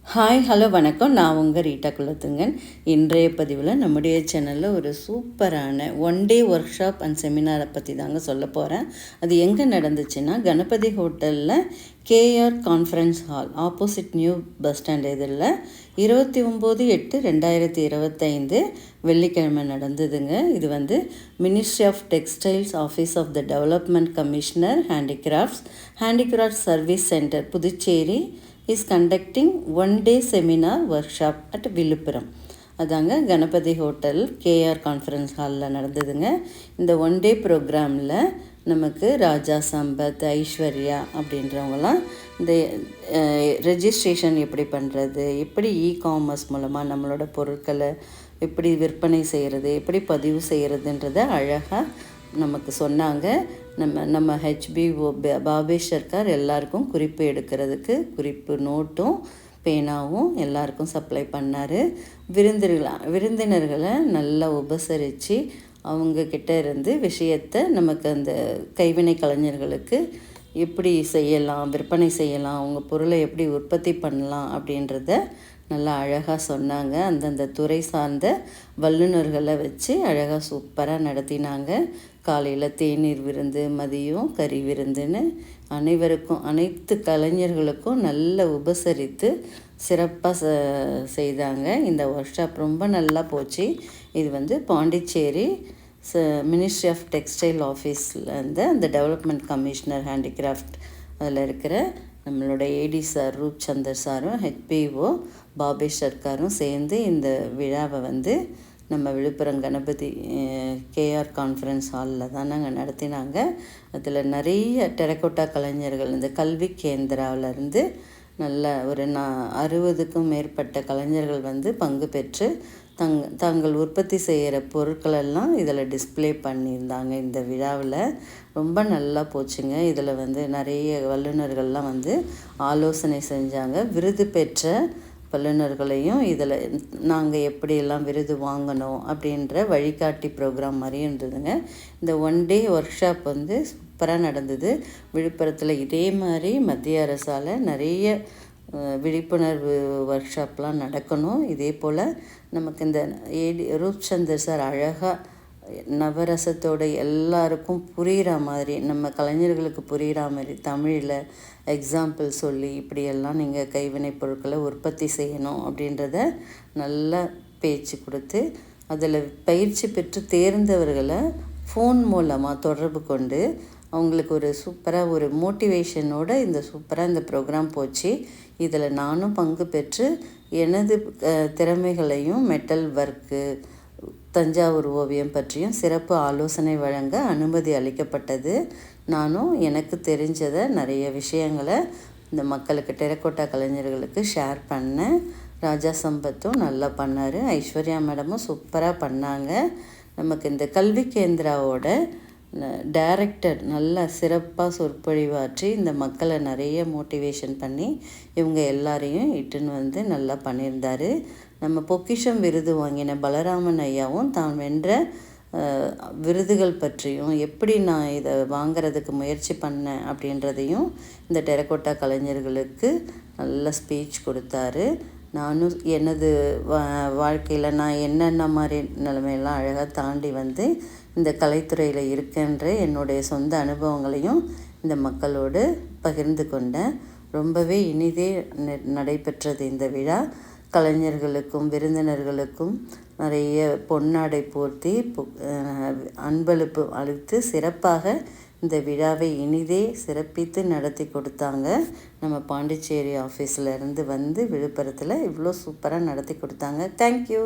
Hi hello வணக்கம். நான் உங்கள் ரீட்டா குலத்துங்கன். இன்றைய பதிவில் நம்முடைய சேனலில் ஒரு சூப்பரான one day workshop and செமினாரை பற்றி தாங்க சொல்ல போகிறேன். அது எங்கே நடந்துச்சுன்னா கணபதி ஹோட்டலில் K R conference hall opposite new bus stand இதில் 29/8/2025 வெள்ளிக்கிழமை நடந்ததுங்க. இது ministry of textiles office of the development commissioner handicraft service centre Puducherry is conducting one-day seminar workshop at Villupuram. அதாங்க கணபதி ஹோட்டல் கேஆர் கான்ஃபரன்ஸ் ஹாலில் நடந்ததுங்க. இந்த ஒன் டே ப்ரோக்ராமில் நமக்கு ராஜா சம்பத், ஐஸ்வர்யா அப்படின்றவங்களாம் இந்த ரெஜிஸ்ட்ரேஷன் எப்படி பண்ணுறது, எப்படி காமர்ஸ் மூலமாக நம்மளோட பொருட்களை எப்படி விற்பனை செய்கிறது, எப்படி பதிவு செய்கிறதுன்றதை அழகாக நமக்கு சொன்னாங்க. நம்ம ஹெச்பிஓ பாபேஷ் சர்க்கார் எல்லாருக்கும் குறிப்பு எடுக்கிறதுக்கு குறிப்பு நோட்டும் பேனாவும் எல்லாருக்கும் சப்ளை பண்ணார். விருந்தினர்களை நல்லா உபசரித்து அவங்கக்கிட்ட இருந்து விஷயத்தை நமக்கு அந்த கைவினை கலைஞர்களுக்கு எப்படி செய்யலாம், விற்பனை செய்யலாம், அவங்க பொருளை எப்படி உற்பத்தி பண்ணலாம் அப்படின்றத நல்லா அழகாக சொன்னாங்க. அந்தந்த துறை சார்ந்த வல்லுநர்களை வச்சு அழகாக சூப்பராக நடத்தினாங்க. காலையில் தேநீர் விருந்து, மதியம் கறி விருந்துன்னு அனைத்து கலைஞர்களுக்கும் நல்ல உபசரித்து சிறப்பாக செய்தாங்க. இந்த ஒர்க் ஷாப் ரொம்ப நல்லா போச்சு. இது பாண்டிச்சேரி மினிஸ்ட்ரி ஆஃப் டெக்ஸ்டைல் ஆஃபீஸில் அந்த டெவலப்மெண்ட் கமிஷனர் ஹேண்டிகிராஃப்ட் அதில் இருக்கிற நம்மளோட ஏடி சார் ரூப்சந்தர் சாரும் ஹெச்பிஓ பாபேஷ் சர்க்காரும் சேர்ந்து இந்த விழாவை நம்ம விழுப்புரம் கணபதி கேஆர் கான்ஃபரன்ஸ் ஹாலில் தான் நாங்கள் நடத்தினாங்க. அதில் நிறைய டெரக்கோட்டா கலைஞர்கள் இந்த கல்வி கேந்திராவிலேருந்து நல்ல ஒரு 60க்கும் மேற்பட்ட கலைஞர்கள் பங்கு பெற்று தாங்கள் உற்பத்தி செய்கிற பொருட்களெல்லாம் இதில் டிஸ்பிளே பண்ணியிருந்தாங்க. இந்த விழாவில் ரொம்ப நல்லா போச்சுங்க. இதில் நிறைய வல்லுநர்கள்லாம் ஆலோசனை செஞ்சாங்க. விருது பெற்ற வல்லுநர்களையும் இதில் நாங்கள் எப்படியெல்லாம் விருது வாங்கணும் அப்படின்ற வழிகாட்டி ப்ரோக்ராம் மாதிரியும் இருந்ததுங்க. இந்த ஒன் டே ஒர்க் ஷாப் சூப்பராக நடந்தது. விழுப்புரத்தில் இதே மாதிரி மத்திய அரசால் நிறைய விழிப்புணர்வு ஒர்க் ஷாப்லாம் நடக்கணும். இதே போல் நமக்கு இந்த ரூப்சந்தர் சார் அழகாக நவரசத்தோட எல்லாருக்கும் புரிகிற மாதிரி, நம்ம கலைஞர்களுக்கு புரிகிற மாதிரி தமிழில் எக்ஸாம்பிள் சொல்லி இப்படியெல்லாம் நீங்கள் கைவினை பொருட்களை உற்பத்தி செய்யணும் அப்படின்றத நல்லா பேச்சு கொடுத்து அதில் பயிற்சி பெற்று தேர்ந்தவர்களை ஃபோன் மூலமாக தொடர்பு கொண்டு அவங்களுக்கு ஒரு சூப்பராக ஒரு மோட்டிவேஷனோடு சூப்பராக இந்த ப்ரோக்ராம் போச்சு. இதில் நானும் பங்கு பெற்று எனது திறமைகளையும் மெட்டல் ஒர்க்கு, தஞ்சாவூர் ஓவியம் பற்றியும் சிறப்பு ஆலோசனை வழங்க அனுமதி அளிக்கப்பட்டது. நானும் எனக்கு தெரிஞ்சதை நிறைய விஷயங்களை இந்த மக்களுக்கு டெரக்கோட்டா கலைஞர்களுக்கு ஷேர் பண்ணேன். ராஜா சம்பத்தும் நல்லா பண்ணார். ஐஸ்வர்யா மேடமும் சூப்பராக பண்ணாங்க. நமக்கு இந்த கல்வி கேந்திராவோட டைரக்டர் நல்லா சிறப்பாக சொற்பொழிவாற்றி இந்த மக்களை நிறைய மோட்டிவேஷன் பண்ணி இவங்க எல்லாரையும் இட்டுன்னு நல்லா பண்ணியிருந்தார். நம்ம பொக்கிஷம் விருது வாங்கின பலராமன் ஐயாவும் தான் வென்ற விருதுகள் பற்றியும் எப்படி நான் இதை வாங்கிறதுக்கு முயற்சி பண்ணேன் அப்படின்றதையும் இந்த டெரக்கோட்டா கலைஞர்களுக்கு நல்ல ஸ்பீச் கொடுத்தாரு. நானும் எனது வாழ்க்கையில் நான் என்னென்ன மாதிரி நிலைமையெல்லாம் அழகாக தாண்டி இந்த கலைத்துறையில் இருக்கின்ற என்னுடைய சொந்த அனுபவங்களையும் இந்த மக்களோடு பகிர்ந்து கொண்டேன். ரொம்பவே இனிதே நடைபெற்றது இந்த விழா. கலைஞர்களுக்கும் விருந்தினர்களுக்கும் நிறைய பொன்னாடை போர்த்தி அன்பளிப்பு அளித்து சிறப்பாக இந்த விழாவை இனிதே சிறப்பித்து நடத்தி கொடுத்தாங்க. நம்ம பாண்டிச்சேரி ஆஃபீஸில் இருந்து விழுப்புரத்தில் இவ்வளோ சூப்பராக நடத்தி கொடுத்தாங்க. தேங்க்யூ.